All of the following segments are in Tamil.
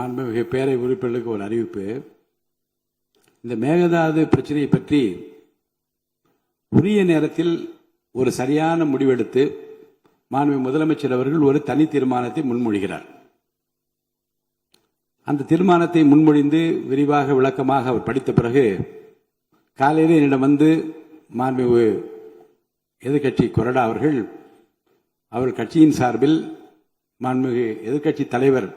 மாண்புமிகு பேரை உறுப்பினர்களுக்கு ஒரு அறிவிப்பு. இந்த மேகதாது பிரச்சனையை பற்றி உரிய நேரத்தில் ஒரு சரியான முடிவெடுத்து மாண்புமிகு முதலமைச்சர் அவர்கள் ஒரு தனி தீர்மானத்தை முன்மொழிகிறார். அந்த தீர்மானத்தை முன்மொழிந்து விரிவாக விளக்கமாக அவர் படித்த பிறகு காலையில் என்னிடம் வந்து மாண்புமிகு எதிர்க்கட்சி கொறடா அவர் கட்சியின் சார்பில் மாண்புமிகு எதிர்க்கட்சி தலைவர்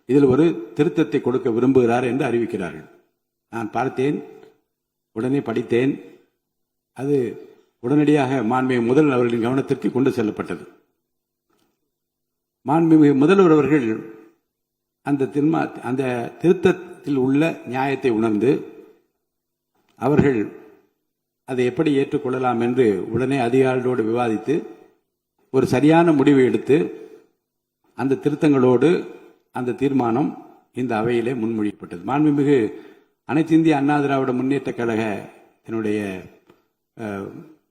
இதில் ஒரு திருத்தத்தை கொடுக்க விரும்புகிறார் என்று அறிவிக்கிறார்கள். நான் பார்த்தேன், உடனே படித்தேன். அது உடனடியாக மாண்புமிகு முதல்வர் அவர்களின் கவனத்திற்கு கொண்டு செல்லப்பட்டது. மாண்புமிகு முதல்வர் அவர்கள் அந்த திருத்தத்தில் உள்ள நியாயத்தை உணர்ந்து அவர்கள் அதை எப்படி ஏற்றுக்கொள்ளலாம் என்று உடனே அதிகாரிகளோடு விவாதித்து ஒரு சரியான முடிவை எடுத்து அந்த திருத்தங்களோடு அந்த தீர்மானம் இந்த அவையிலே முன்மொழியப்பட்டது. மாண்புமிகு அனைத்து இந்திய அண்ணா திராவிட முன்னேற்ற கழகத்தினுடைய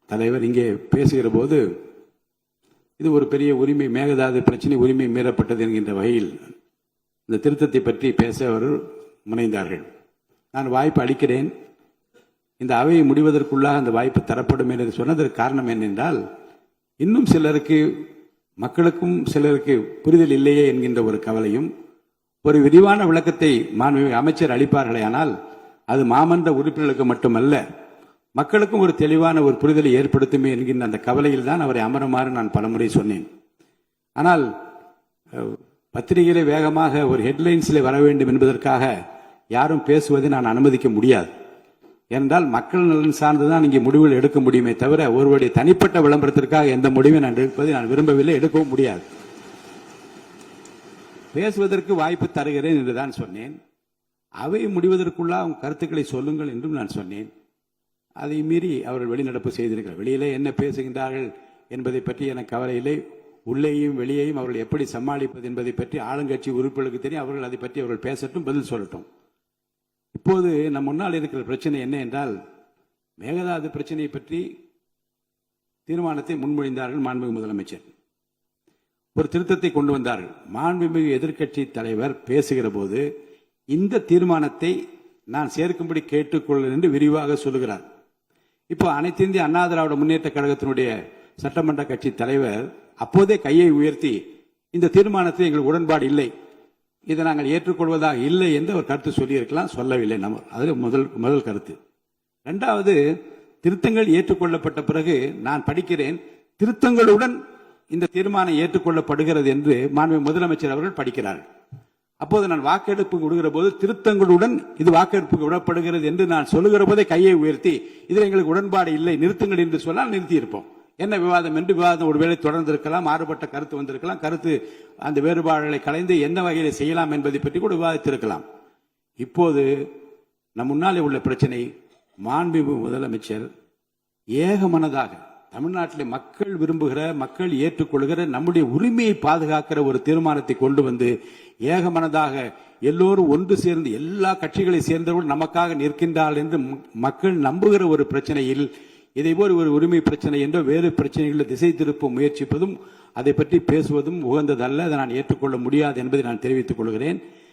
தலைவர் இங்கே பேசுகிற போது இது ஒரு பெரிய உரிமை, மேகதாது பிரச்சனை உரிமை மீறப்பட்டது என்கின்ற வகையில் இந்த திருத்தத்தை பற்றி பேச அவர் முனைந்தார்கள். நான் வாய்ப்பு அளிக்கிறேன், இந்த அவையை முடிவதற்குள்ளாக அந்த வாய்ப்பு தரப்படும் என்று சொன்னதற்கு காரணம் என்னென்றால், இன்னும் சிலருக்கு மக்களுக்கும் சிலருக்கு புரிதல் இல்லையே என்கின்ற ஒரு கவலையும், ஒரு விரிவான விளக்கத்தை மாண்புமிகு அமைச்சர் அளிப்பார்களே ஆனால் அது மாமன்ற உறுப்பினர்களுக்கு மட்டுமல்ல மக்களுக்கும் ஒரு தெளிவான ஒரு புரிதலை ஏற்படுத்துமே என்கின்ற அந்த கவலையில் தான் அவரை அமருமாறு நான் பலமுறை சொன்னேன். ஆனால் பத்திரிகையிலே வேகமாக ஒரு ஹெட்லைன்ஸில் வர வேண்டும் என்பதற்காக யாரும் பேசுவதை நான் அனுமதிக்க முடியாது. ஏனென்றால் மக்கள் நலன் சார்ந்துதான் இங்கே முடிவுகள் எடுக்க முடியுமே தவிர ஒருவருடைய தனிப்பட்ட விளம்பரத்திற்காக எந்த முடிவை நான் எடுப்பதை நான் விரும்பவில்லை, எடுக்கவும் முடியாது. பேசுவதற்கு வாய்ப்பு தருகிறேன் என்றுதான் சொன்னேன். அவை முடிவதற்குள்ள அவங்க கருத்துக்களை சொல்லுங்கள் என்றும் நான் சொன்னேன். அதை மீறி அவர்கள் வெளிநடப்பு செய்திருக்கிறார். வெளியிலே என்ன பேசுகின்றார்கள் என்பதை பற்றி எனக்கு கவலையில்லை. உள்ளேயும் வெளியேயும் அவர்கள் எப்படி சமாளிப்பது என்பதை பற்றி ஆளுங்கட்சி உறுப்பினர்களுக்கு தெரியும். அவர்கள் அதை பற்றி அவர்கள் பேசட்டும், பதில் சொல்லட்டும். இப்போது நம் முன்னால் இருக்கிற பிரச்சனை என்ன என்றால், மேகதாது பிரச்சனையை பற்றி தீர்மானத்தை முன்மொழிந்தார்கள் மாண்புமிகு முதலமைச்சர். ஒரு திருத்தத்தை கொண்டு வந்தார்கள். மாண்புமிகு எதிர்க்கட்சி தலைவர் பேசுகிற போது இந்த தீர்மானத்தை நான் சேர்க்கும்படி கேட்டுக்கொள்ள என்று விரிவாக சொல்லுகிறார். இப்போ அனைத்து இந்திய அண்ணா திராவிட முன்னேற்ற கழகத்தினுடைய சட்டமன்ற கட்சி தலைவர் அப்போதே கையை உயர்த்தி இந்த தீர்மானத்தை எங்களுக்கு உடன்பாடு இல்லை, இதை நாங்கள் ஏற்றுக்கொள்வதாக இல்லை என்று அவர் கருத்து சொல்லியிருக்கலாம், சொல்லவில்லை. நம்ம அது முதல் கருத்து. இரண்டாவது, திருத்தங்கள் ஏற்றுக்கொள்ளப்பட்ட பிறகு நான் படிக்கிறேன், திருத்தங்களுடன் இந்த தீர்மானம் ஏற்றுக்கொள்ளப்படுகிறது என்று மாண்புமிகு முதலமைச்சர் அவர்கள் படிக்கிறார்கள். அப்போது நான் வாக்கெடுப்பு விடுகிற போது திருத்தங்களுடன் இது வாக்கெடுப்புக்கு விடப்படுகிறது என்று நான் சொல்லுகிற போதே கையை உயர்த்தி இதில் எங்களுக்கு உடன்பாடு இல்லை, நிறுத்துங்கள் என்று சொன்னால் நிறுத்தி இருப்போம். என்ன விவாதம் என்று விவாதம் ஒருவேளை தொடர்ந்திருக்கலாம், மாறுபட்ட கருத்து வந்திருக்கலாம், கருத்து அந்த வேறுபாடுகளை கலைந்து என்ன வகையில் செய்யலாம் என்பதை பற்றி கூட விவாதித்திருக்கலாம். இப்போது நம் முன்னாலே உள்ள பிரச்சனை, மாண்புமிகு முதலமைச்சர் ஏகமனதாக தமிழ்நாட்டில் மக்கள் விரும்புகிற, மக்கள் ஏற்றுக்கொள்கிற, நம்முடைய உரிமையை பாதுகாக்கிற ஒரு தீர்மானத்தை கொண்டு வந்து ஏகமனதாக எல்லோரும் ஒன்று சேர்ந்து எல்லா கட்சிகளை சேர்ந்தவர்கள் நமக்காக நிற்கின்றார்கள் என்று மக்கள் நம்புகிற ஒரு பிரச்சனையில் இதை போல் ஒரு உரிமை பிரச்சனை என்றோ வேறு பிரச்சனைகளை திசை திருப்ப முயற்சிப்பதும் அதை பற்றி பேசுவதும் உகந்ததல்ல. அதை நான் ஏற்றுக்கொள்ள முடியாது என்பதை நான் தெரிவித்துக் கொள்கிறேன்.